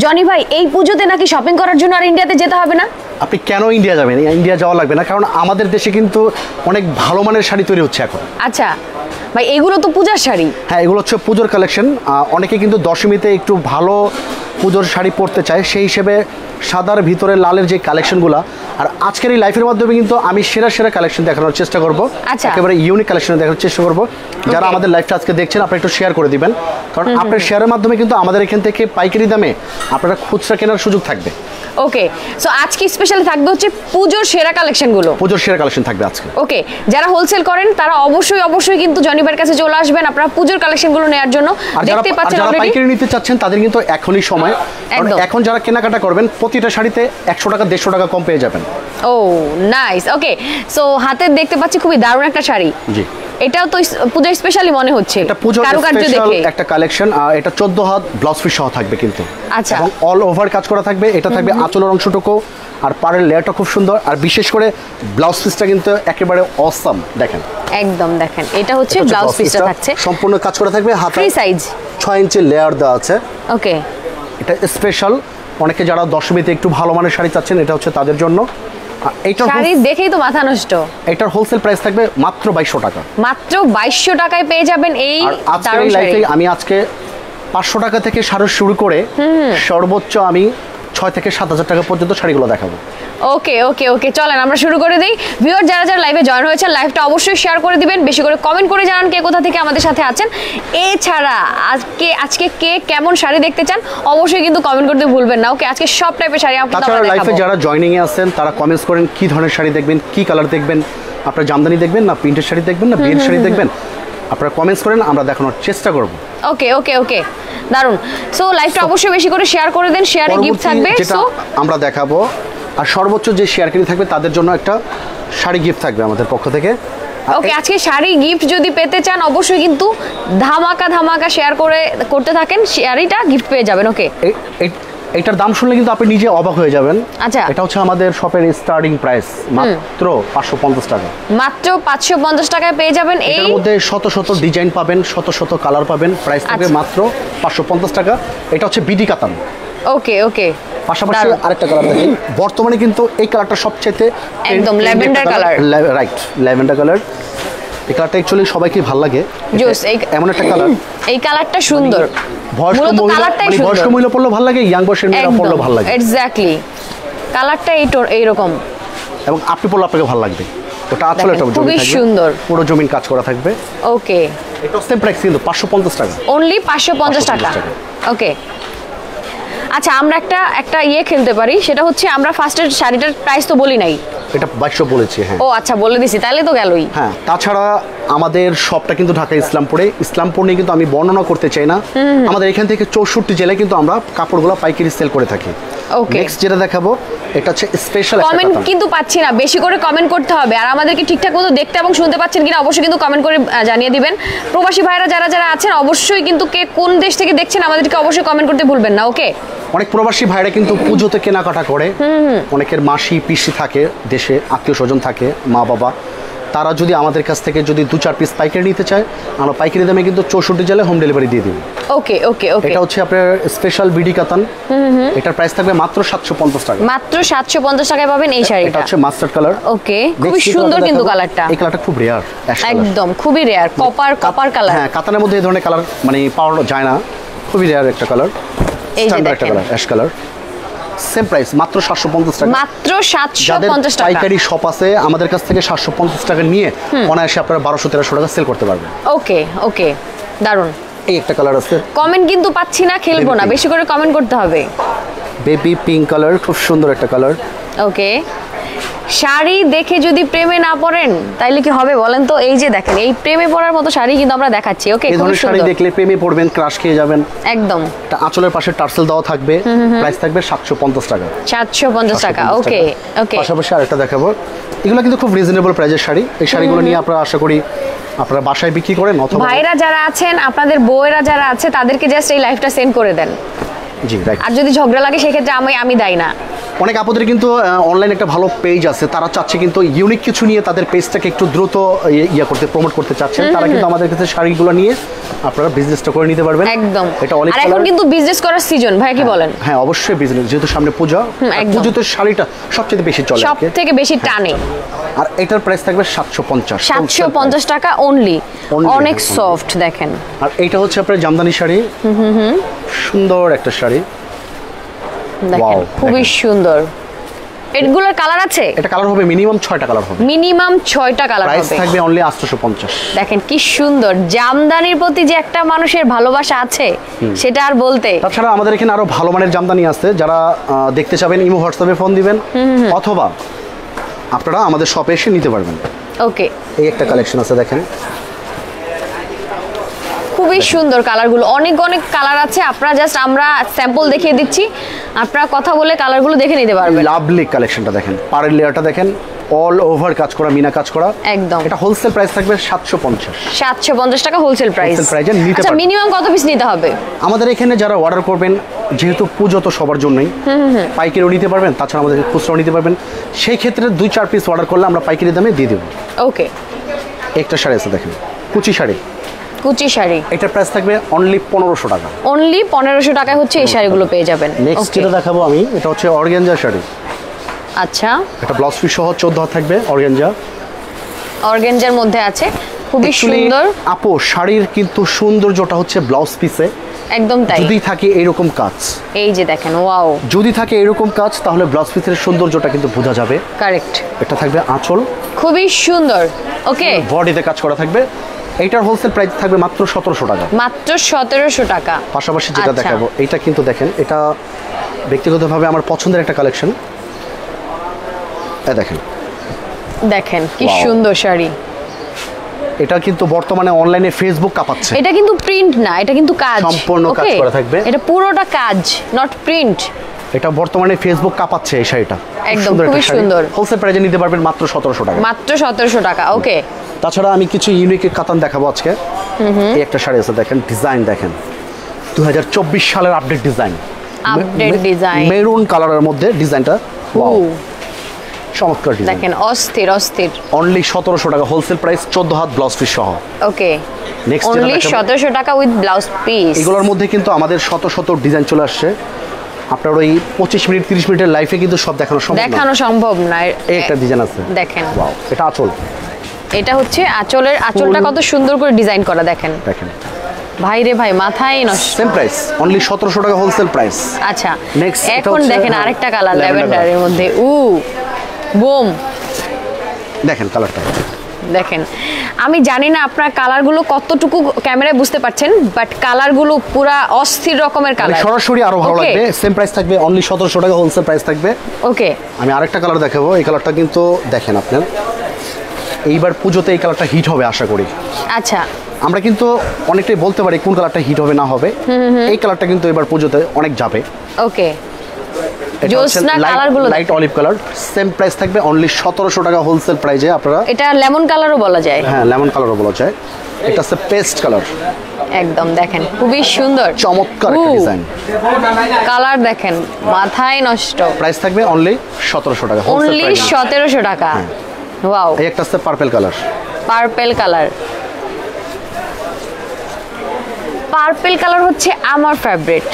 Johnny ভাই এই পুজোতে নাকি শপিং করার জন্য আর ইন্ডিয়াতে যেতে হবে না? আপনি কেন ইন্ডিয়া যাবেন? ইন্ডিয়া যাওয়া লাগবে না, কারণ আমাদের দেশে কিন্তু অনেক ভালো মানের শাড়ি তৈরি হচ্ছে এখন। আচ্ছা ভাই, এগুলো তো পূজার শাড়ি। হ্যাঁ, এগুলো হচ্ছে পুজোর কালেকশন। অনেকে কিন্তু দশমীতে একটু ভালো পুজোর শাড়ি পরতে চায়, সেই হিসেবে সাদার ভিতরে লালের যে কালেকশনগুলো, আর আজকের এই লাইফের মাধ্যমে কিন্তু আমি সেরা সেরা কালেকশন দেখানোর চেষ্টা করব। একেবারে ইউনিক কালেকশন দেখানোর চেষ্টা করব। যারা আমাদের লাইফটা আজকে দেখছেন, আপনারা একটু শেয়ার করে দিবেন, কারণ আপনার শেয়ারের মাধ্যমে কিন্তু আমাদের এখান থেকে পাইকারি দামে আপনারা খুচরা কেনার সুযোগ থাকবে। ওকে, সো আজকে স্পেশালি থাকবে হচ্ছে পুজোর সেরা কালেকশনগুলো। পুজোর সেরা কালেকশন থাকবে আজকে। ওকে, যারা হোলসেল করেন তারা অবশ্যই কিন্তু জনি ভাইয়ের কাছে চলে আসবেন আপনারা পুজোর কালেকশনগুলো নেওয়ার জন্য। দেখতে পাচ্ছেন যারা পাইকারি নিতে চাচ্ছেন তাদের কিন্তু এখনই সময়, কারণ এখন যারা কেনাকাটা করবেন প্রতিটা শাড়িতে 100 টাকা 150 টাকা কম পেয়ে যাবেন। ও নাইস। ওকে, সো হাতে দেখতে পাচ্ছি খুবই দারুণ একটা শাড়ি। জি, এটাও তো পূজা স্পেশালি মনে হচ্ছে। এটা পূজা স্পেশাল একটা কালেকশন। এটা 14 হাত ব্লাউজ পিস সহ থাকবে কিন্তু। আচ্ছা, এবং অল ওভার কাজ করা থাকবে। এটা থাকবে আঁচলের অংশটুকু, আর পাড়ের লেয়ারটা খুব সুন্দর, আর বিশেষ করে ব্লাউজ পিসটা কিন্তু একেবারে অসাম। দেখেন, একদম দেখেন, এটা হচ্ছে ব্লাউজ পিসটা থাকছে, সম্পূর্ণ কাজ করা থাকবে। হাতে ফ্রি সাইজ 6 ইঞ্চি লেয়ার দেওয়া আছে। ওকে, এটা স্পেশাল। অনেকে যারা দশমীতে একটু ভালো মানের শাড়ি চাচ্ছেন, এটা হচ্ছে তাদের জন্য। এইটার শাড়ি দেখেই তো মাথা নষ্ট। এটার হোলসেল প্রাইস থাকবে মাত্র 2200 টাকা। মাত্র 2200 টাকায় পেয়ে যাবেন এই দারুণ শাড়ি। আমি আজকে 500 টাকা থেকে শাড়ি শুরু করে সর্বোচ্চ আমি 6 থেকে 7000 টাকা পর্যন্ত শাড়িগুলো দেখাবো। ওকে ওকে ওকে, চলেন আমরা শুরু করে দিই। ভিউয়ার যারা যারা লাইভে জয়েন হয়েছেন, লাইভটা অবশ্যই শেয়ার করে দিবেন, বেশি করে কমেন্ট করে জানান কে কোথা থেকে আমাদের সাথে আছেন। এছাড়া আজকে কে কেমন শাড়ি দেখতে চান অবশ্যই কিন্তু কমেন্ট করতে ভুলবেন না। ওকে, আজকে সব টাইপের শাড়ি আপনারা দেখাবো। লাইভে যারা জয়েনিং এ আছেন তারা কমেন্টস করেন কি ধরনের শাড়ি দেখবেন, কি কালার দেখবেন, আপনারা জামদানি দেখবেন না প্রিন্টেড শাড়ি দেখবেন না বিয়ের শাড়ি দেখবেন, আপনারা কমেন্টস করেন, আমরা দেখানোর চেষ্টা করব। ওকে ওকে ওকে, দারুন। সো লাইভটা অবশ্যই বেশি করে শেয়ার করে দেন, শেয়ারে গিফট থাকবে। সো আমরা দেখাবো, আর সর্বোচ্চ যে শেয়ারকারী থাকবে তাদের জন্য একটা শাড়ি গিফট থাকবে আমাদের পক্ষ থেকে। ওকে, আজকে শাড়ি গিফট যদি পেতে চান অবশ্যই কিন্তু ধামাকা শেয়ার করতে থাকেন, শাড়িটা গিফট পেয়ে যাবেন। ওকে, এটার দাম শুনলে কিন্তু আপনি নিজে অবাক হয়ে যাবেন। আচ্ছা, এটা হচ্ছে আমাদের শপের স্টার্টিং প্রাইস মাত্র 550 টাকা। মাত্র 550 টাকায় পেয়ে যাবেন। এর মধ্যে শত ডিজাইন পাবেন, শত কালার পাবেন। প্রাইস থাকবে মাত্র 550 টাকা। এটা হচ্ছে বিডি কাতান। ওকে ওকে, পাশাপাশি আরেকটা কালার দেখেন, বর্তমানে কিন্তু এই কালারটা সবচেয়ে একদম lavender colour. Right, lavender colour. এই কালারটা অ্যাকচুয়ালি সবাইকে ভালো লাগে। এমন একটা কালার, এই কালারটা সুন্দর। বয়স্ক মহিলা পরলেও ভালো লাগে, ইয়াং বয়সের মেয়েরা পরলেও ভালো লাগে। এক্স্যাক্টলি, কালারটা এইরকম, এবং আপনি পরলে আপনাকে ভালো লাগবে। ওটা আসলে একটা খুবই সুন্দর, পুরো জমিন কাজ করা থাকবে। ওকে, এটা সেম প্রাইস কিন্তু 550 টাকা, অনলি 550 টাকা। ওকে, আচ্ছা আমরা একটা খেলতে পারি, সেটা হচ্ছে আমরা ফার্স্টের শাড়িটার প্রাইস তো বলি নাই। এটা 2200 বলেছি। হ্যাঁ, ও আচ্ছা, বলে দিছি, তাহলে তো গেলই। হ্যাঁ, তাছাড়া আমাদের শপটা কিন্তু ঢাকা ইসলামপুর নিয়ে কিন্তু আমি বর্ণনা করতে চাই না। আমাদের এখান থেকে 64 জেলায় কিন্তু আমরা কাপড়গুলো পাইকারি সেল করে থাকি। ওকে, নেক্সট যেটা দেখাবো এটা হচ্ছে স্পেশাল। কমেন্ট কিন্তু পাচ্ছি না, বেশি করে কমেন্ট করতে হবে, আর আমাদেরকে ঠিকঠাক মতো দেখতে এবং শুনতে পাচ্ছেন কিনা অবশ্যই কিন্তু কমেন্ট করে জানিয়ে দিবেন। প্রবাসী ভাইরা যারা আছেন অবশ্যই কিন্তু কে কোন দেশ থেকে দেখছেন আমাদেরকে অবশ্যই কমেন্ট করতে ভুলবেন না। ওকে, অনেক প্রবাসী ভাইরা কিন্তু পুজোতে কেনাকাটা করে, অনেকের মাসি পিসি থাকে দেশে, আত্মীয় স্বজন থাকে, মা বাবা, তারা যদি আমাদের কাছ থেকে যদি 2-4 পিস পাইকারি নিতে চায়, আমরা পাইকারি দামে কিন্তু 64 জেলায় হোম ডেলিভারি দিয়ে দিব। ওকে ওকে ওকে, এটা হচ্ছে আপনার স্পেশাল বিডি কাতান। এটার প্রাইস থাকবে মাত্র 750 টাকা। মাত্র 750 টাকায় পাবেন এই শাড়িটা। এটা হচ্ছে মাস্টার্ড কালার। ওকে, খুব সুন্দর কিন্তু কালারটা। এই কালারটা খুব রেয়ার, একদম খুবই রেয়ার, কপার কালার। হ্যাঁ, কাতানের মধ্যে এই ধরনের কালার মানে পাওয়া যায় না, খুবই রেয়ার একটা কালার। স্ট্যান্ডার্ড একটা colour, ash colour. Same price মাত্র 750 টাকা। মাত্র 750 টাকা। পাইকারি শপ আছে আমাদের কাছ থেকে 750 টাকা নিয়ে অনায়াসে আপনারা 1200-1300 টাকা সেল করতে পারবেন। ওকে ওকে, দারুন। এই একটা কালার আছে, কমেন্ট কিন্তু পাচ্ছি না, খেলবো না, বেশি করে কমেন্ট করতে হবে। বেবি পিঙ্ক কালার, খুব সুন্দর একটা কালার। ওকে, শাড়ি দেখে যদি প্রেমে না পড়েন তাইলে কি হবে বলেন তো? এই যে দেখেন, এই প্রেমে পড়ার মতো শাড়ি কিন্তু আমরা দেখাচ্ছি। ওকে, এই ধরনের শাড়ি দেখলে প্রেমে পড়বেন, ক্রাশ খেয়ে যাবেন একদম। এটা আঁচলের পাশে টার্সেল দেওয়া থাকবে, প্রাইস থাকবে 750 টাকা। 750 টাকা। ওকে ওকে, পাশাপাশি আরেকটা দেখাবো, এগুলো কিন্তু খুব রিজনেবল প্রাইসের শাড়ি। এই শাড়িগুলো নিয়ে আপনারা আশা করি আপনারা বাসায় বিক্রি করেন, অথবা ভাইরা যারা আছেন, আপনাদের বউয়েরা যারা আছে, তাদেরকে জাস্ট এই লাইফটা সেন্ড করে দেন। জি, রাইট। আর যদি ঝগড়া লাগে সেক্ষেত্রে আমি দাই না। অনেক আপুদের কিন্তু অনলাইন একটা ভালো পেজ আছে, তারা চাচ্ছে কিন্তু ইউনিক কিছু নিয়ে তাদের পেজটাকে একটু দ্রুত করতে প্রমোট করতে চাচ্ছেন, তারা কিন্তু আমাদের কাছে শাড়িগুলো নিয়ে আপনারা বিজনেসটা করে নিতে পারবেন। একদম। এটা অলিভ আর এখন কিন্তু বিজনেস করার সিজন, ভাই কি বলেন? হ্যাঁ অবশ্যই বিজনেস, যেহেতু সামনে পূজা, পুজোতে শাড়িটা সবচেয়ে বেশি চলে, সবথেকে বেশি টানে। আর এটার প্রাইস থাকবে 750 750 টাকা অনলি, অনেক সফট দেখেন। আর এইটা হচ্ছে আপনার জামদানি শাড়ি, সুন্দর একটা শাড়ি দেখেন, খুবই সুন্দর। এগুলোর কালার আছে? এটা কালার হবে মিনিমাম 6টা কালার হবে, মিনিমাম 6টা কালার হবে। প্রাইস থাকবে অনলি 850। দেখেন কি সুন্দর, জামদানির প্রতি যে একটা মানুষের ভালোবাসা আছে সেটা আর বলতে। তাছাড়া আমাদের এখানে আরো ভালো মানের জামদানি আছে, যারা দেখতে চাবেন ইমো হোয়াটসঅ্যাপে ফোন দিবেন, অথবা আপনারা আমাদের শপে এসে নিতে পারবেন। ওকে, এই একটা কালেকশন আছে দেখেন, খুবই সুন্দর কালারগুলো, অনেক অনেক কালার আছে। আপনারা জাস্ট আমরা স্যাম্পল দেখিয়ে দিচ্ছি, আপনারা কথা বলে কালারগুলো দেখে নিতে পারবেন। লাভলি কালেকশনটা দেখেন, পাড়ের লেয়ারটা দেখেন, অল ওভার কাজ করা, মিনা কাজ করা একদম। এটা হোলসেল প্রাইস থাকবে 750। 750 টাকা হোলসেল প্রাইস। হোলসেল প্রাইসে নিতে আচ্ছা, পারবেন। মিনিমাম কত পিস নিতে হবে? আমাদের এখানে যারা অর্ডার করবেন, যেহেতু পুজো তো সবার জন্যই, পাইকারিও নিতে পারবেন, তাছাড়া আমাদের খুচরাও নিতে পারবেন। সেই ক্ষেত্রে 2-4 পিস অর্ডার করলে আমরা পাইকারি দামে দিয়ে দেবো। ওকে, একটা শাড়ি আছে দেখেন, কুচি শাড়ি, কুচি শাড়ি, এটার প্রাইস থাকবে অনলি 1500 টাকা। অনলি 1500 টাকায় হচ্ছে এই শাড়িগুলো পেয়ে যাবেন। নেক্সট যেটা দেখাবো আমি, এটা হচ্ছে অর্গানজা শাড়ি। আচ্ছা, এটা ব্লাউজ পিস সহ 14 হাত থাকবে, অর্গানজা, অর্গানজার মধ্যে আছে, খুবই সুন্দর। আপু শাড়ির কিন্তু সৌন্দর্যটা হচ্ছে ব্লাউজ পিসে, একদম তাই। যদি থাকে এরকম কাজ, এই যে দেখেন, ওয়াও, যদি থাকে এরকম কাজ, তাহলে ব্লাউজ পিসের সৌন্দর্যটা কিন্তু বোঝা যাবে। কারেক্ট। এটা থাকবে আঁচল, খুবই সুন্দর। ওকে, বডিতে কাজ করা থাকবে। এইটার হোলসেল প্রাইস থাকবে মাত্র 1700 টাকা। মাত্র 1700 টাকা। পাশাপাশি যেটা দেখাবো, এটা কিন্তু দেখেন, এটা ব্যক্তিগতভাবে আমার পছন্দের একটা কালেকশন। দেখেন দেখেন কি সুন্দর শাড়ি। এটা কিন্তু বর্তমানে অনলাইনে ফেসবুক কাঁপাচ্ছে। এটা কিন্তু প্রিন্ট না, এটা কিন্তু কাজ, সম্পূর্ণ কাজ করা থাকবে। এটা পুরোটা কাজ, নট প্রিন্ট। এটা বর্তমানে ফেসবুক কাঁপাচ্ছে এই শাড়িটা, একদম খুবই সুন্দর। হোলসেল প্রাইসে নিতে পারবেন মাত্র 1700 টাকা। মাত্র 1700 টাকা। ওকে, তাছাড়া আমি কিছু ইউনিক কাতান দেখাবো আজকে। এই একটা শাড়ি আছে দেখেন, ডিজাইন দেখেন, 2024 সালের update design, update design, maroon কালারের মধ্যে ডিজাইনটা, ওয়াও, চমৎকার ডিজাইন। দেখেন, অস্থির অস্থির। অনলি 1700 টাকা হোলসেল প্রাইস, 14 হাত ব্লাউজ পিস সহ। ওকে, নেক্সট অনলি 1700 টাকা উইথ ব্লাউজ পিস। এগুলোর মধ্যে কিন্তু আমাদের শত শত ডিজাইন চলে আসছে, আপনার ওই 25 মিনিট 30 মিনিটের লাইফে কিন্তু সব দেখানো সম্ভব না। এই একটা ডিজাইন আছে দেখেন, ওয়াও, এটা আঁচল, এটা হচ্ছে আঁচলটা কত সুন্দর করে ডিজাইন করা, দেখেন দেখেন ভাই রে ভাই, মাথায় নষ্ট। সেম প্রাইস, অনলি 1700 টাকা হোলসেল প্রাইস। আচ্ছা, নেক্সট এখন দেখেন আরেকটা কালার, ল্যাভেন্ডারের মধ্যে, বুম, দেখেন কালারটা, দেখেন। আমি জানি না আপনার কালারগুলো কতটুকু ক্যামেরায় বুঝতে পারছেন, বাট কালারগুলো পুরা অস্থির রকমের কালার, সরাসরি আরো ভালো লাগবে। সেম প্রাইস থাকবে, অনলি 1700 টাকা হোলসেল প্রাইস থাকবে। ওকে, আমি আরেকটা কালার দেখাবো, এই কালারটা কিন্তু দেখেন আপনার, এইবার পুজোতে এই কালারটা হিট হবে আশা করি। আচ্ছা, আমরা কিন্তু অনেকটাই বলতে পারি কোন কালারটা হিট হবে না হবে। এই কালারটা কিন্তু এবার পুজোতে অনেক যাবে। ওকে, জোসনা কালারগুলো light olive colour, same price থাকবে অনলি 1700 টাকা হোলসেল প্রাইসে। আপনারা এটা লেমন কালারও বলা যায়। হ্যাঁ, লেমন কালারও বলা যায়। এটা হচ্ছে পেস্ট কালার, একদম দেখেন, খুবই সুন্দর, চমৎকার একটা ডিজাইন। কালার দেখেন, মাথায় নষ্ট। প্রাইস থাকবে অনলি 1700 টাকা হোলসেল অনলি প্রাইস। 1700 টাকা। ওয়াও, এই একটা হচ্ছে purple colour, purple colour. Purple colour হচ্ছে আমার ফেভারিট।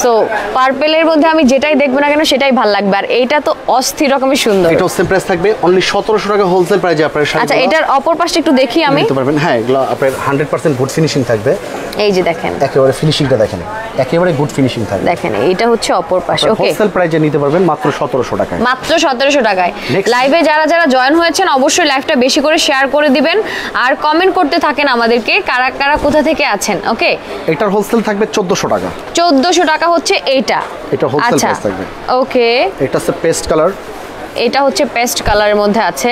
সো পার্পলের মধ্যে আমি যেটাই দেখবো না কেন সেটাই ভালো লাগবে। আর এইটা তো অস্থির রকমের সুন্দর। এটাও সেম প্রাইস থাকবে অনলি 1700 টাকা হোলসেল প্রাইসে। আপনারা আচ্ছা, এটার অপর পাশটা একটু দেখি আমি। নিতে পারবেন। হ্যাঁ, এগুলো আপনার 100% গুড ফিনিশিং থাকবে। এই যে দেখেন, একেবারে ফিনিশিংটা দেখেন, একেবারে গুড ফিনিশিং থাকবে। দেখেন, এটা হচ্ছে অপর পাশ। ওকে, হোলসেল প্রাইসে নিতে পারবেন মাত্র 1700 টাকায়। মাত্র 1700 টাকায়। লাইভে যারা যারা জয়েন হয়েছেন অবশ্যই লাইভটা বেশি করে শেয়ার করে দিবেন আর কমেন্ট করতে থাকেন আমাদেরকে কারা কারা কোথা থেকে আছেন। ওকে, এটার হোলসেল থাকবে 1400 টাকা। 1400 টাকা হচ্ছে এইটা। এটা হোলসেল প্রাইস থাকবে। ওকে, এটা হচ্ছে পেস্ট কালার। এটা হচ্ছে পেস্ট কালারের মধ্যে আছে।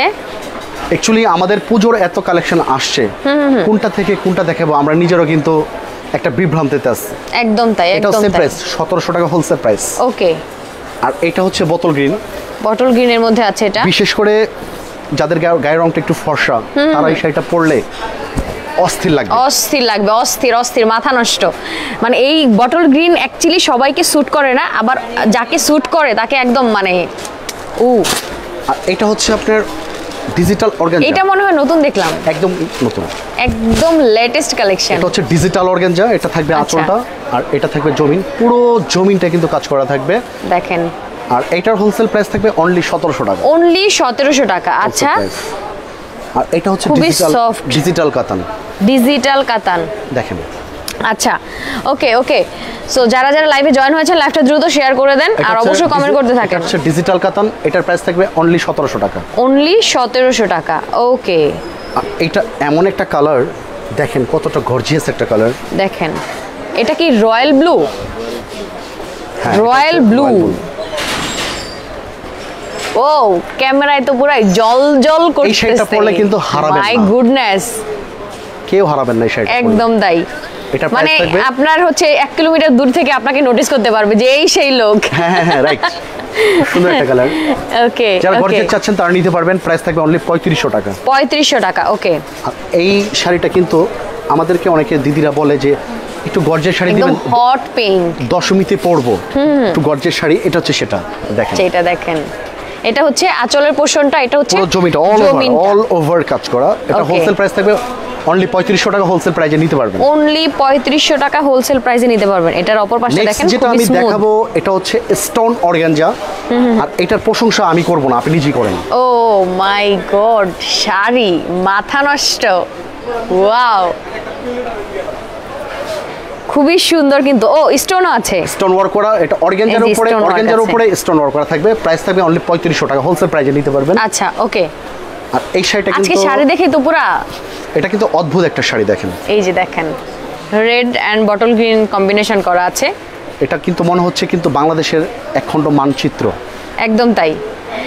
অ্যাকচুয়ালি আমাদের পুজোর এত কালেকশন আসছে, কোনটা থেকে কোনটা দেখাবো আমরা নিজেরও কিন্তু একটা বিভ্রান্তিতে আছি। একদম তাই, এটা একদম সেম তাই। প্রাইস 1700 টাকা হোলসেল প্রাইস। ওকে, আর এটা হচ্ছে বোতল গ্রিন। বটল গ্রিনের মধ্যে আছে এটা। বিশেষ করে যাদের গায়ের রংটা একটু ফর্সা, তারা এই শাড়িটা পরলে অস্থির লাগবে, অস্থির লাগবে, অস্থির অস্থির, মাথা নষ্ট। মানে এই বটল গ্রিন অ্যাকচুয়ালি সবাইকে স্যুট করে না, আবার যাকে স্যুট করে তাকে একদম মানে আর এটা হচ্ছে আপনার ডিজিটাল অর্গানজা। এটা মনে হয় নতুন দেখলাম, একদম নতুন, একদম লেটেস্ট কালেকশন। এটা হচ্ছে ডিজিটাল অর্গানজা, এটা থাকবে আঁচলটা আর এটা থাকবে জমিন, পুরো জমিনটা কিন্তু কাজ করা থাকবে দেখেন। আর এটার হোলসেল প্রাইস থাকবে অনলি 1700 টাকা, অনলি 1700 টাকা। আচ্ছা, আর এটা হচ্ছে ডিজিটাল কাতান, ডিজিটাল কাতান দেখেন। আচ্ছা, ওকে ওকে। সো যারা যারা লাইভে জয়েন হয়েছে লাইভটা দ্রুত শেয়ার করে দেন আর অবশ্যই কমেন্ট করতে থাকেন। এটা হচ্ছে ডিজিটাল কাতান, এটার প্রাইস থাকবে অনলি 1700 টাকা, অনলি 1700 টাকা। ওকে, এটা এমন একটা কালার দেখেন, কতটা গর্জিয়াস একটা কালার দেখেন। এটা কি রয়্যাল ব্লু? Royal blue. ও ক্যামেরায় তো পুরো জল জল করতেছে। এই শাড়িটা পরলে কিন্তু হারাবেন না, মাই গুডনেস, কেউ হারাবেন না এই শাড়িটা, একদম তাই। এটা মানে আপনার হচ্ছে 1 কিলোমিটার দূর থেকে আপনাকে নোটিস করতে পারবে যে এই সেই লোক। হ্যাঁ হ্যাঁ হ্যাঁ, রাইট, সুন্দর একটা কালার। ওকে, যারা গর্জিয়াস চাচ্ছেন তারা নিতে পারবেন, প্রাইস থাকবে অনলি 3500 টাকা। 3500 টাকা। ওকে, এই শাড়িটা কিন্তু আমাদেরকে অনেকে দিদিরা বলে যে একটু গর্জিয়াস শাড়ি দিবেন, হট পিঙ্ক, দশমীতে পরবো একটু গর্জিয়াস শাড়ি, এটা হচ্ছে সেটা। দেখেন এটা দেখেন, এটা হচ্ছে আঁচলের পোরশনটা, এটা হচ্ছে পুরো জমিটা অল ওভার কাজ করা। এটা হোলসেল প্রাইস থাকবে অনলি 3500 টাকা, হোলসেল প্রাইসে নিতে পারবেন। অনলি 3500 টাকা হোলসেল প্রাইসে নিতে পারবেন। এটার অপর পাশে দেখেন, যেটা আমি দেখাবো এটা হচ্ছে স্টোন অর্গানজা, আর এটার প্রশংসা আমি করব না, আপনি নিজেই করেন। ও মাই গড, শাড়ি মাথা নষ্ট, ওয়াও, খুবই সুন্দর। কিন্তু ও স্টোনও আছে, স্টোন ওয়ার্ক করা, এটা অর্গানজার উপরে স্টোন ওয়ার্ক করা থাকবে, প্রাইস থাকবে অনলি 3500 টাকা, হোলসেল প্রাইসে নিতে পারবেন। আচ্ছা, ওকে। আর এই শাড়িটা কিন্তু আজকে শাড়ি দেখে তো পুরা, এটা কিন্তু অদ্ভুত একটা শাড়ি দেখেন। এই যে দেখেন, red and bottle green combination করা আছে। এটা কিন্তু মনে হচ্ছে কিন্তু বাংলাদেশের একখণ্ড মানচিত্র, একদম তাই।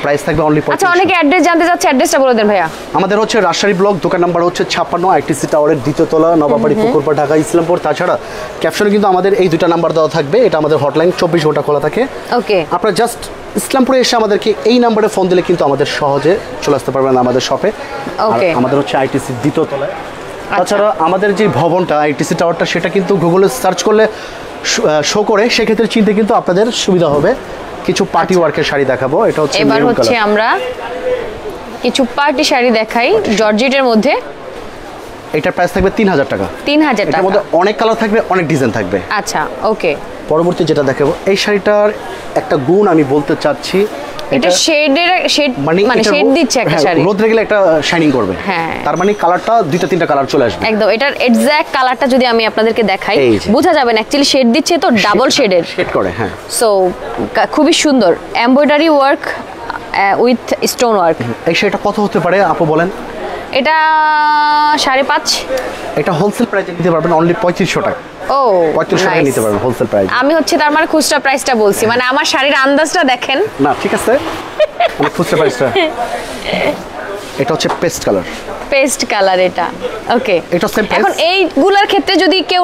প্রাইস থাকবে অনলি 3500। আচ্ছা, অনেকে অ্যাড্রেস জানতে চাচ্ছে, অ্যাড্রেসটা বলে দেন ভাইয়া। আমাদের হচ্ছে রাজশাহী ব্লক, দোকান নাম্বার হচ্ছে 56, আইটিসি টাওয়ারের 2য় তলা, নবাবাড়ি পুকুরপাড়, ঢাকা ইসলামপুর। তাছাড়া ক্যাপশনে কিন্তু আমাদের এই 2টা নাম্বার দেওয়া থাকবে, এটা আমাদের হটলাইন, 24 ঘন্টা খোলা থাকে। ওকে, আপনারা জাস্ট ইসলামপুরে এসে আমাদেরকে এই নাম্বারে ফোন দিলে কিন্তু আমাদের সহজে চলে আসতে পারবেন আমাদের শপে। ওকে, আমাদের হচ্ছে আইটিসি 2য় তলায়। তাছাড়া আমাদের যে ভবনটা আইটিসি টাওয়ারটা, সেটা কিন্তু গুগলে সার্চ করলে শো করে, সেক্ষেত্রে চিনতে কিন্তু আপনাদের সুবিধা হবে। কিছু পার্টি ওয়ার্কের শাড়ি দেখাবো, এটা হচ্ছে এবার হচ্ছে আমরা কিছু পার্টি শাড়ি দেখাই জর্জেটের মধ্যে। এটার প্রাইস থাকবে 3000 টাকা। 3000 টাকা। এর মধ্যে অনেক কালার থাকবে, অনেক ডিজাইন থাকবে। আচ্ছা, ওকে। পরবর্তী যেটা দেখাবো, এই শাড়িটার একটা গুণ আমি বলতে চাচ্ছি, এটা শেড মানে শেড দিচ্ছে একটা শাড়ি, রোদে গেলে একটা শাইনিং করবে। হ্যাঁ, তার মানে কালারটা 2-3টা কালার চলে আসবে একদম। এটার এক্সাক্ট কালারটা যদি আমি আপনাদেরকে দেখাই বোঝা যাবে না, অ্যাকচুয়ালি শেড দিচ্ছে তো ডাবল শেডের, শেড করে। হ্যাঁ, সো খুবই সুন্দর embroidery work with stone work. এই শাড়িটা কত হতে পারে আপু বলেন? এটা 5.5। এটা হোলসেল প্রাইসে নিতে পারবেন অনলি 3500 টাকা। ও, 3500 টাকা নিতে পারবেন হোলসেল প্রাইস। আমি হচ্ছে তার মানে খুচরা প্রাইসটা বলছি, মানে আমার শাড়ির আন্দাজটা দেখেন না, ঠিক আছে, আমি খুচরা প্রাইসটা। এটা হচ্ছে পেস্ট কালার, পেস্ট কালার এটা। ওকে, এটা সেম প্রাইস। এখন এইগুলোর ক্ষেত্রে যদি কেউ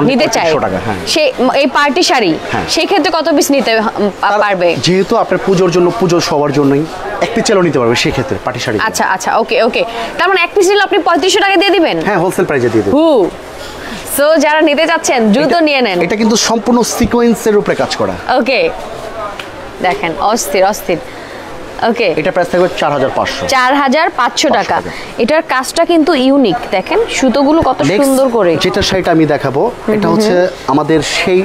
নিতে চায় সে এই পার্টি শাড়ি, সেই ক্ষেত্রে কত পিস নিতে পারবে? যেহেতু আপনার পুজোর জন্য, পুজো সবার জন্যই এক পিস চালও নিতে পারবে সেই ক্ষেত্রে পার্টি শাড়ি। আচ্ছা আচ্ছা, ওকে ওকে। তার মানে এক পিস নিলে আপনি 3500 টাকা দিয়ে দিবেন? হ্যাঁ, হোলসেল প্রাইসে দিয়ে দেব। সো যারা নিতে চাচ্ছেন দ্রুত নিয়ে নেন। এটা কিন্তু সম্পূর্ণ সিকোয়েন্সের উপরে কাজ করা। ওকে, দেখেন, অস্থির অস্থির। ওকে, এটা প্রাইস থাকবে 4500। 4500 টাকা। এটার কাজটা কিন্তু ইউনিক, দেখেন সুতোগুলো কত সুন্দর করে। যেটা শাড়িটা আমি দেখাবো, এটা হচ্ছে আমাদের সেই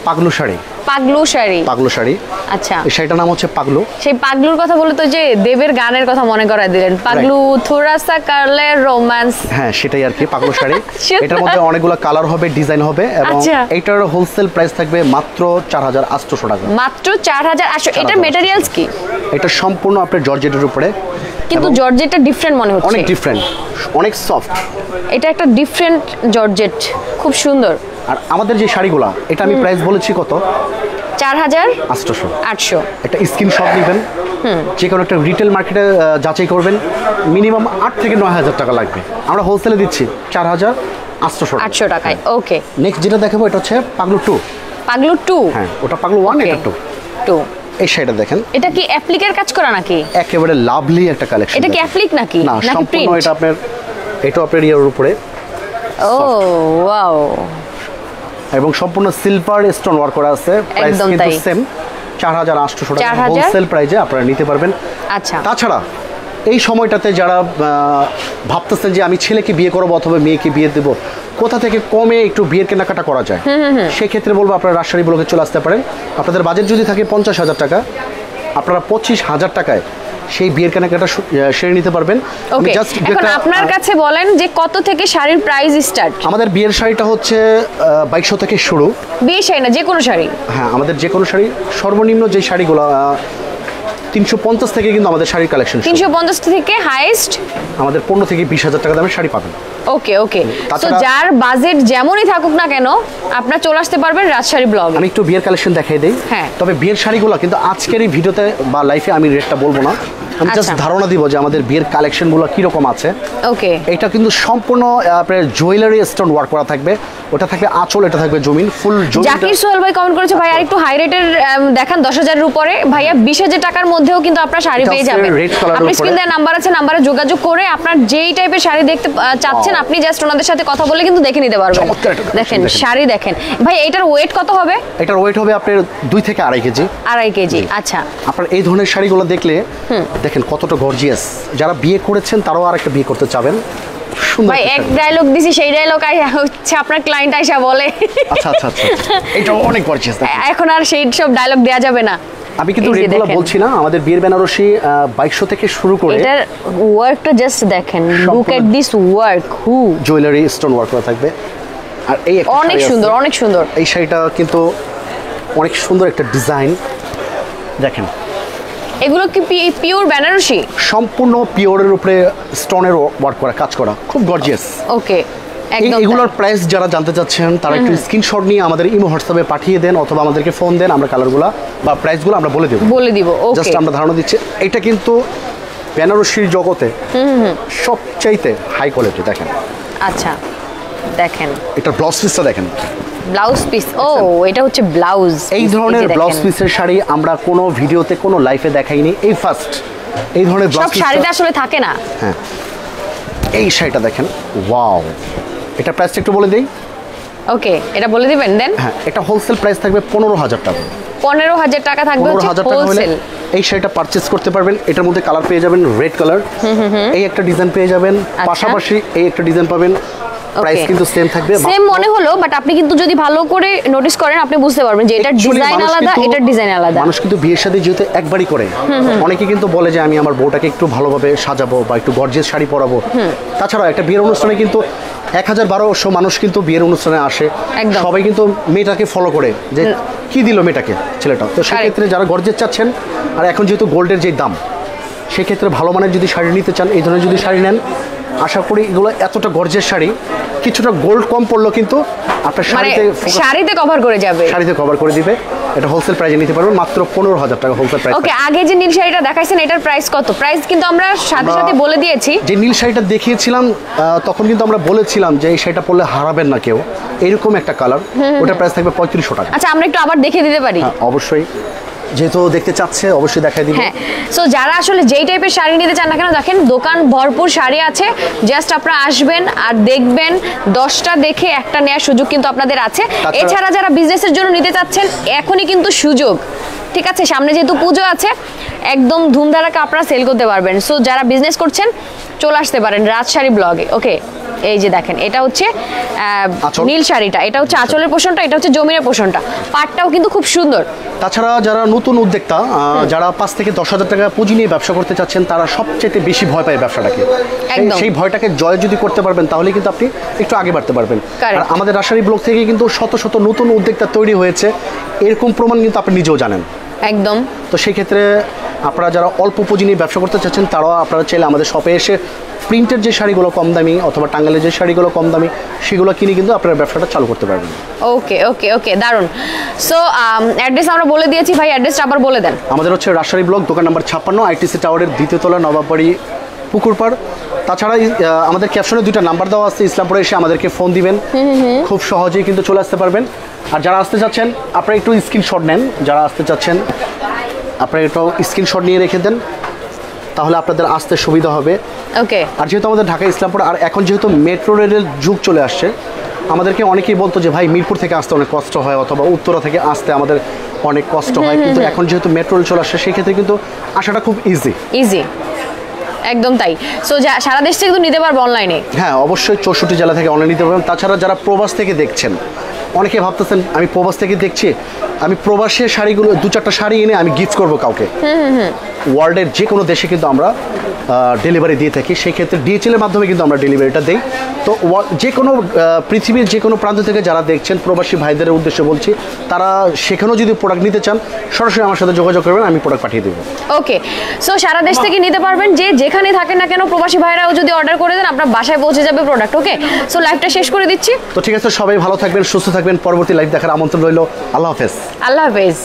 পাগলু শাড়ি। পাগলু শাড়ি, পাগলু শাড়ি। আচ্ছা, এই শাড়িটার নাম হচ্ছে পাগলু। সেই পাগলুর কথা বলে তো যে দেবের গানের কথা মনে করায় দিলেন, পাগলু থোড়া সা কারলে রোম্যান্স। হ্যাঁ, সেটাই আর কি, পাগলু শাড়ি। এটার মধ্যে অনেকগুলো কালার হবে, ডিজাইন হবে, এবং এটার হোলসেল প্রাইস থাকবে মাত্র 4800 টাকা। মাত্র 4800। এটার ম্যাটেরিয়ালস কি? এটা সম্পূর্ণ আপনার জর্জেটের উপরে, কিন্তু জর্জেটটা ডিফারেন্ট মনে হচ্ছে, অনেক ডিফারেন্ট, অনেক সফট। এটা একটা ডিফারেন্ট জর্জেট, খুব সুন্দর। আর আমাদের যে শাড়িগুলো, এটা আমি প্রাইস বলেছি কত? 4800। একটা স্ক্রিনশট নেবেন, যে কোনো একটা রিটেল মার্কেটে যাচাই করবেন, মিনিমাম 8 থেকে 9000 টাকা লাগবে। আমরা হোলসেলে দিচ্ছি 4800 টাকায়। ওকে, নেক্সট যেটা দেখাবো, এটা হচ্ছে পাগলু 2। পাগলু 2? হ্যাঁ, ওটা পাগলু 1, এটা 2। এই শাড়িটা দেখেন, এটা কি অ্যাপ্লিকের কাজ করা নাকি? একেবারে লাভলি একটা কালেকশন। এটা কি অ্যাপ্লিক নাকি? না, সম্পূর্ণ এটা আপনার, এটা আপনার ইয়ার উপরে ও ওয়াও, এবং সম্পূর্ণ সিলভার স্টোন ওয়ার্ক করা আছে। প্রাইস একদম কিন্তু তাই। সেম 4800 টাকা 4000 হোলসেল প্রাইসে আপনারা নিতে পারবেন। আচ্ছা তাছাড়া এই সময়টাতে যারা ভাবতেছেন যে আমি ছেলেকে বিয়ে করবো অথবা মেয়েকে বিয়ে দেবো, কোথা থেকে কমে একটু বিয়ের কেনাকাটা করা যায়, সেক্ষেত্রে বলবো আপনারা রাজশাহী ব্লকে চলে আসতে পারেন। আপনাদের বাজেট যদি থাকে 50,000 টাকা, আপনারা 25,000 টাকায় সেই বিয়ের কেনাকাটা সেরে নিতে পারবেন। ওকে, এখন আপনার কাছে বলেন যে কত থেকে শাড়ির প্রাইস স্টার্ট? আমাদের বিয়ের শাড়িটা হচ্ছে 2200 থেকে শুরু। বিয়ে শাড়ি না, যে কোনো শাড়ি? হ্যাঁ, আমাদের যে কোনো শাড়ি, সর্বনিম্ন যে শাড়িগুলো 350 থেকে কিন্তু আমাদের শাড়ির কালেকশন। 350 থেকে হাইয়েস্ট আমাদের 15 থেকে 20,000 টাকা দামের শাড়ি পাবেন। ওকে ওকে, তো যার বাজেট যেমনই থাকুক না কেন আপনারা চলে আসতে পারবেন রাজশাহী ব্লগে। আমি একটু বিয়ের কালেকশন দেখাই দেই। হ্যাঁ, তবে বিয়ের শাড়িগুলো কিন্তু আজকের এই ভিডিওতে বা লাইফে আমি রেটটা বলবো না, আমি জাস্ট ধারণা দিব যে আমাদের বিয়ের কালেকশনগুলো কিরকম আছে। ওকে, এটা কিন্তু সম্পূর্ণ আপনার জুয়েলারি স্টোন ওয়ার্ক করা থাকবে। ওটা থাকবে আঁচল, এটা থাকবে জমিন ফুল জমিন। জাকির সোহেল ভাই কমেন্ট করেছে ভাই আর একটু হাই রেটের দেখান 10,000-এর উপরে। ভাইয়া 20,000 টাকার মধ্যেও কিন্তু আপনারা শাড়ি পেয়ে যাবেন। আপনি স্ক্রিন দেওয়া নাম্বার আছে, নাম্বারে যোগাযোগ করে আপনার যেই টাইপের শাড়ি দেখতে চাচ্ছেন আপনি জাস্ট ওনাদের সাথে কথা বলে কিন্তু দেখে নিতে পারবেন। দেখেন শাড়ি দেখেন ভাই, এটার ওয়েট কত হবে? এটার ওয়েট হবে আপনার 2 থেকে 2.5 কেজি। 2.5 কেজি, আচ্ছা। আপনার এই ধরনের শাড়িগুলো দেখলে দেখেন কতটা গর্জিয়াস, যারা বিয়ে করেছেন তারাও আরেকটা বিয়ে করতে চাবেন। ভাই এক ডায়লগ দিছি, সেই ডায়লগ হচ্ছে আপনার ক্লায়েন্ট আইসা বলে। আচ্ছা আচ্ছা আচ্ছা, এটা অনেক গর্জিয়াস। এখন আর সেই সব ডায়লগ দেয়া যাবে না। আমি কিন্তু রেটগুলো বলছি না, আমাদের বিয়ের বেনারসি 2200 থেকে শুরু করে। এটার ওয়ার্কটা জাস্ট দেখেন, look at this work, who jewellery stone work করা থাকবে। আর এই অনেক সুন্দর, অনেক সুন্দর। এই শাড়িটা কিন্তু অনেক সুন্দর একটা ডিজাইন দেখেন। এগুলো কি পিওর বেনারসি? সম্পূর্ণ পিওরের উপরে স্টোনের ওয়ার্ক করা, কাজ করা, খুব গর্জিয়াস। ওকে, একদম। এগুলোর প্রাইস যারা জানতে চাচ্ছেন তারা একটু স্ক্রিনশট নিয়ে আমাদের ইমো হোয়াটসঅ্যাপে পাঠিয়ে দেন অথবা আমাদেরকে ফোন দেন, আমরা কালারগুলো বা প্রাইসগুলো আমরা বলে দিব। ওকে, জাস্ট আমরা ধারণা দিচ্ছি। এটা কিন্তু বেনারসির জগতে সবচাইতে হাই কোয়ালিটি। দেখেন, আচ্ছা দেখেন এটা ব্লাউজ পিসটা দেখেন, ব্লাউজ পিস। ও এটা হচ্ছে ব্লাউজ। এই ধরনের ব্লাউজ পিসের শাড়ি আমরা কোনো ভিডিওতে কোনো লাইফে দেখাইনি, এই ফার্স্ট এই ধরনের ব্লাউজ পিস। শাড়িতে আসলে থাকে না। হ্যাঁ, এই শাড়িটা দেখেন, ওয়াও। এটা প্রাইসটা একটু বলে দেই। ওকে, এটা বলে দিবেন দেন। হ্যাঁ, এটা হোলসেল প্রাইস থাকবে 15,000 টাকা। 15,000 টাকা থাকবে হচ্ছে হোলসেল। এই শাড়িটা পারচেজ করতে পারবেন। এটার মধ্যে কালার পেয়ে যাবেন রেড কালার, এই একটা ডিজাইন পেয়ে যাবেন, পাশাপাশি এই একটা ডিজাইন পাবেন। প্রাইস কিন্তু সেম থাকবে, সেম মনে হলো, বাট আপনি কিন্তু যদি ভালো করে নোটিস করেন আপনি বুঝতে পারবেন যে এটার ডিজাইন আলাদা, এটার ডিজাইন আলাদা। মানুষ কিন্তু বিয়ের সাথে যেহেতু একবারই করে, অনেকে কিন্তু বলে যে আমি আমার বউটাকে একটু ভালোভাবে সাজাবো বা একটু গর্জিয়াস শাড়ি পরাবো। তাছাড়া একটা বিয়ের অনুষ্ঠানে কিন্তু 1000-1200 মানুষ কিন্তু বিয়ের অনুষ্ঠানে আসে, সবাই কিন্তু মেয়েটাকে ফলো করে যে কি দিল মেয়েটাকে ছেলেটা। তো সেক্ষেত্রে যারা গর্জিয়াস চাচ্ছেন, আর এখন যেহেতু গোল্ডের যে দাম, সেক্ষেত্রে ভালো মানের যদি শাড়ি নিতে চান, এই ধরনের যদি শাড়ি নেন, আশা করি এগুলো এতটা গর্জিয়াস শাড়ি, কিছুটা গোল্ড কম পড়লো কিন্তু আপনার শাড়িতে কভার করে যাবে, শাড়িতে কভার করে দিবে। এটা হোলসেল প্রাইসে নিতে পারবেন মাত্র 15,000 টাকা হোলসেল প্রাইস। ওকে, আগে যে নীল শাড়িটা দেখাইছেন এটার প্রাইস কত? প্রাইস কিন্তু আমরা সাথে সাথে বলে দিয়েছি। যে নীল শাড়িটা দেখিয়েছিলাম তখন কিন্তু আমরা বলেছিলাম যে এই শাড়িটা পরলে হারাবেন না কেউ, এরকম একটা কালার। ওটার প্রাইস থাকবে 3500 টাকা। আচ্ছা, আমরা একটু আবার দেখিয়ে দিতে পারি? হ্যাঁ অবশ্যই, যেহেতু দেখতে চাচ্ছে অবশ্যই দেখাই দিব। হ্যাঁ, সো যারা আসলে যেই টাইপের শাড়ি নিতে চান না কেন, দেখেন দোকান ভরপুর শাড়ি আছে। জাস্ট আপনারা আসবেন আর দেখবেন, 10টা দেখে একটা নেওয়ার সুযোগ কিন্তু আপনাদের আছে। এছাড়া যারা বিজনেসের জন্য নিতে চাচ্ছেন, এখনই কিন্তু সুযোগ, ঠিক আছে? সামনে যেহেতু পুজো আছে, একদম ধুমধারাকে আপনারা সেল করতে পারবেন। সো যারা বিজনেস করছেন চলে আসতে পারেন রাজশাহী ব্লগে। ওকে, এই যে দেখেন, এটা হচ্ছে নীল শাড়িটা, এটা হচ্ছে আঁচলের পোষণটা, এটা হচ্ছে জমিনের পোষণটা, পাটটাও কিন্তু খুব সুন্দর। তাছাড়া যারা নতুন উদ্যোক্তা, যারা 5 থেকে 10,000 টাকা পুঁজি নিয়ে ব্যবসা করতে চাচ্ছেন, তারা সবচেয়ে বেশি ভয় পায় ব্যবসাটাকে। সেই ভয়টাকে জয় যদি করতে পারবেন তাহলে কিন্তু আপনি একটু আগে বাড়তে পারবেন। আর আমাদের রাজশাহী ব্লক থেকে কিন্তু শত শত নতুন উদ্যোক্তা তৈরি হয়েছে, এরকম প্রমাণ কিন্তু আপনি নিজেও জানেন। একদম। তো সেই ক্ষেত্রে আপনারা যারা অল্প পুঁজি নিয়ে ব্যবসা করতে চাচ্ছেন, তারাও আপনারা চাইলে আমাদের শপে এসে প্রিন্টের যে শাড়িগুলো কম দামি অথবা টাঙ্গালের যে শাড়িগুলো কম দামি, সেগুলো কিনে কিন্তু আপনারা ব্যবসাটা চালু করতে পারবেন। ওকে ওকে ওকে, দারুন। সো অ্যাড্রেস আমরা বলে দিয়েছি, ভাই অ্যাড্রেসটা আবার বলে দেন। আমাদের হচ্ছে রাজশাহী ব্লক, দোকান নাম্বার 56, আইটিসি টাওয়ারের 2য় তলা, নবাববাড়ি, পুকুরপাড়। তাছাড়া আমাদের ক্যাপশনে 2টা নাম্বার দেওয়া আছে, ইসলামপুরে এসে আমাদেরকে ফোন দিবেন, খুব সহজেই কিন্তু চলে আসতে পারবেন। আর যারা আসতে চাচ্ছেন আপনারা একটু স্ক্রিনশট নেন, যারা আসতে চাচ্ছেন আপনারা একটু স্ক্রিনশট নিয়ে রেখে দেন। তাহলে আপনাদের আসতে সুবিধা হবে। ওকে। আর যেহেতু আমাদের ঢাকা ইসলামপুর, আর এখন যেহেতু মেট্রো রেলের যুগ চলে আসছে, আমাদেরকে অনেকেই বলতো যে ভাই মিরপুর থেকে আসতে অনেক কষ্ট হয়, অথবা উত্তরা থেকে আসতে আমাদের অনেক কষ্ট হয়, কিন্তু এখন যেহেতু মেট্রো রেল চলে আসছে সেই ক্ষেত্রে কিন্তু আসাটা খুব ইজি, একদম তাই। সো সারা দেশ থেকে কিন্তু নিতে পারবো অনলাইনে। হ্যাঁ, অবশ্যই 64 জেলা থেকে অনলাইন নিতে পারবেন। তাছাড়া যারা প্রবাস থেকে দেখছেন, অনেকে ভাবতেছেন আমি প্রবাস থেকে দেখছি, আমি প্রবাসের শাড়িগুলো 2-4টা শাড়ি এনে আমি গিফট করবো কাউকে। ওয়ার্ল্ডের যে কোনো দেশে কিন্তু আমরা ডেলিভারি দিয়ে থাকি, সেই ক্ষেত্রে DHL এর মাধ্যমে কিন্তু আমরা ডেলিভারিটা দিই। তো যে কোনো পৃথিবীর যে কোনো প্রান্ত থেকে যারা দেখছেন, প্রবাসী ভাইদের উদ্দেশ্যে বলছি, তারা সেখানেও যদি প্রোডাক্ট নিতে চান সরাসরি আমার সাথে যোগাযোগ করবেন, আমি প্রোডাক্ট পাঠিয়ে দেবো। ওকে। সো সারা দেশ থেকে নিতে পারবেন, যে যেখানে থাকেন না কেন, প্রবাসী ভাইরাও যদি অর্ডার করে দেন আপনার বাসায় পৌঁছে যাবে প্রোডাক্ট। ওকে, সো লাইভটা শেষ করে দিচ্ছি। তো ঠিক আছে, সবাই ভালো থাকবেন, সুস্থ থাকবেন। পরবর্তী লাইভ দেখার আমন্ত্রণ রইল। আল্লাহ হাফেজ। আল্লাহ হাফেজ।